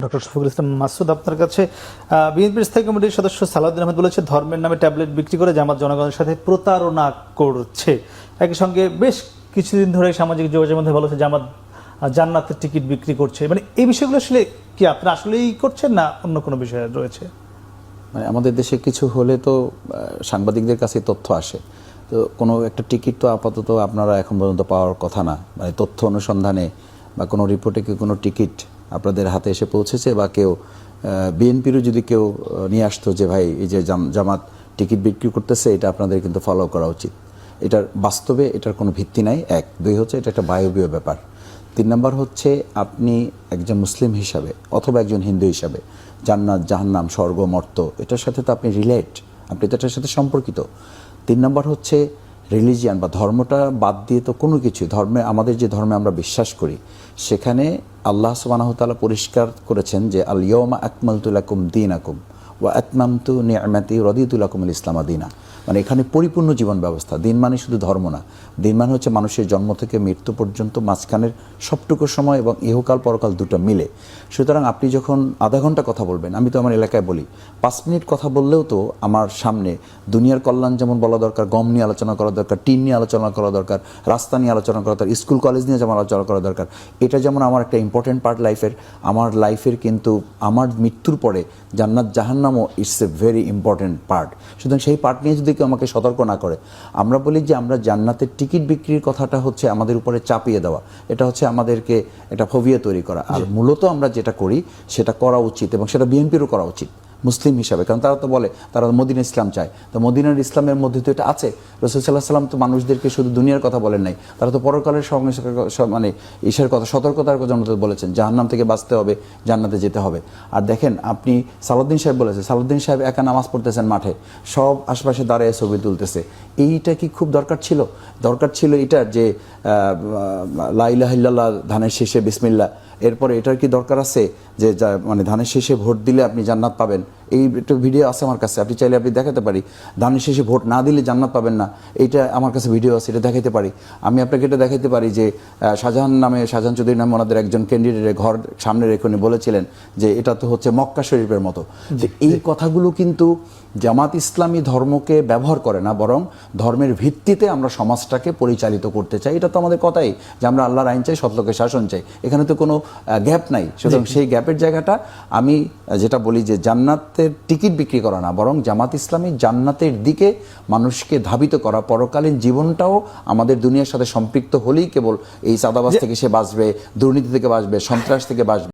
Doctor Shafiqul Islam Masud, আপনার কাছে বিএনপির স্থায়ী কমিটির সদস্য সালাউদ্দিন আহমেদ বলেছে ধর্মের নামে ট্যাবলেট বিক্রি করে জামাত জনগণের সাথে প্রতারণা করছে। একই সঙ্গে বেশ কিছুদিন ধরে সামাজিক যোগাযোগের মধ্যে বলেছে জামাত জান্নাতের টিকিট বিক্রি করছে। মানে এই বিষয়গুলো আসলে কি আপনারা আসলেই করছেন না অন্য কোনো বিষয় রয়েছে? মানে আমাদের দেশে কিছু হলে তো সাংবাদিকদের কাছে তথ্য আসে, তো কোনো একটা টিকিট তো আপাতত আপনারা এখন পর্যন্ত পাওয়ার কথা না। মানে তথ্য অনুসন্ধানে বা কোনো রিপোর্টে কি কোনো টিকিট আপনাদের হাতে এসে পৌঁছেছে, বা কেউ বিএনপিরও যদি কেউ নিয়ে আসতো যে ভাই এই যে জামাত টিকিট বিক্রি করতেছে, এটা আপনাদের কিন্তু ফলো করা উচিত, এটার বাস্তবে এটার কোনো ভিত্তি নাই। এক, দুই হচ্ছে এটা একটা বায়বীয় ব্যাপার। তিন নম্বর হচ্ছে আপনি একজন মুসলিম হিসাবে অথবা একজন হিন্দু হিসাবে জান্নাত জাহান্নাম স্বর্গ মর্ত এটার সাথে তো আপনি রিলেট, আপনি তো এটার সাথে সম্পর্কিত। তিন নম্বর হচ্ছে রিলিজিয়ান বা ধর্মটা বাদ দিয়ে তো কোনো কিছু ধর্মে, আমাদের যে ধর্মে আমরা বিশ্বাস করি সেখানে আল্লাহ সুবহানাহু ওয়া তাআলা পরিষ্কার করেছেন যে আল ইয়াউমা আকমালতু লাকুম দীনাকুম ওয়া আতমামতু নি'মাতি ওয়া রাদিতু লাকুমুল ইসলামা দীনা। মানে এখানে পরিপূর্ণ জীবন ব্যবস্থা। দিন মানে শুধু ধর্ম না, দিন মানে হচ্ছে মানুষের জন্ম থেকে মৃত্যু পর্যন্ত মাঝখানের সবটুকু সময় এবং ইহকাল পরকাল দুটো মিলে। সুতরাং আপনি যখন আধা ঘন্টা কথা বলবেন, আমি তো আমার এলাকায় বলি 5 মিনিট কথা বললেও তো আমার সামনে দুনিয়ার কল্যাণ যেমন বলা দরকার, গম নিয়ে আলোচনা করা দরকার, টিন নিয়ে আলোচনা করা দরকার, রাস্তা নিয়ে আলোচনা করা দরকার, স্কুল কলেজ নিয়ে যেমন আলোচনা করা দরকার। এটা যেমন আমার একটা ইম্পর্টেন্ট পার্ট লাইফের, আমার লাইফের কিন্তু আমার মৃত্যুর পরে জান্নাত জাহান্নামও it's a very important part. সুতরাং সেই পার্ট নিয়ে যদি কেউ আমাকে সতর্ক না করে, আমরা বলি যে আমরা জান্নাতের টিকিট বিক্রির কথাটা হচ্ছে আমাদের উপরে চাপিয়ে দেওয়া, এটা হচ্ছে আমাদেরকে একটা ফোবিয়া তৈরি করা। আর মূলত আমরা যেটা করি সেটা করা উচিত, এবং সেটা বিএনপিরও করা উচিত মুসলিম হিসাবে, কারণ তারা তো বলে তারা মদিনা ইসলাম চায়। তো মদিনার ইসলামের মধ্যে তো এটা আছে। রাসূল সাল্লাল্লাহু আলাইহি ওয়াসাল্লাম তো মানুষদেরকে শুধু দুনিয়ার কথা বলেন নাই, তারা তো পরকালের সঙ্গে মানে ঈশার কথা, সতর্কতার জন্য বলেছেন জাহান্নাম থেকে বাঁচতে হবে, জান্নাতে যেতে হবে। আর দেখেন আপনি সালাউদ্দিন সাহেব বলেছে, সালাউদ্দিন সাহেব একা নামাজ পড়তেছেন মাঠে, সব আশপাশে দাঁড়িয়ে ছবি তুলতেছে। এইটা কি খুব দরকার ছিল? দরকার ছিল এটার যে লা ইলাহা ইল্লাল্লাহ ধানের শেষে বিসমিল্লাহ, এরপরে এটার কি দরকার আছে যে মানে ধানের শেষে ভোট দিলে আপনি জান্নাত পাবেন? এই একটা ভিডিও আছে আমার কাছে, আপনি চাইলে আপনি দেখাতে পারি। ধানের শেষে ভোট না দিলে জান্নাত পাবেন না, এইটা আমার কাছে ভিডিও আছে, এটা দেখাতে পারি। আমি আপনাকে এটা দেখাতে পারি যে শাহজাহান চৌধুরী নামে ওনাদের একজন ক্যান্ডিডেটের ঘর সামনে রেখে উনি বলেছিলেন যে এটা তো হচ্ছে মক্কা শরীফের মতো। এই কথাগুলো কিন্তু জামাত ইসলামী ধর্মকে ব্যবহার করে না, বরং ধর্মের ভিত্তিতে আমরা সমাজটাকে পরিচালিত করতে চাই। এটা তো আমাদের কথাই যে আমরা আল্লাহর আইন চাই, সৎলোকের শাসন চাই, এখানে তো কোনো গ্যাপ নাই। সুতরাং সেই গ্যাপের জায়গাটা আমি যেটা বলি যে জান্নাতের টিকিট বিক্রি করা না, বরং জামাত ইসলামী জান্নাতের দিকে মানুষকে ধাবিত করা। পরকালীন জীবনটাও আমাদের দুনিয়ার সাথে সম্পৃক্ত হলেই কেবল এই চাঁদাবাজ থেকে সে বাঁচবে, দুর্নীতি থেকে বাঁচবে, সন্ত্রাস থেকে বাঁচবে।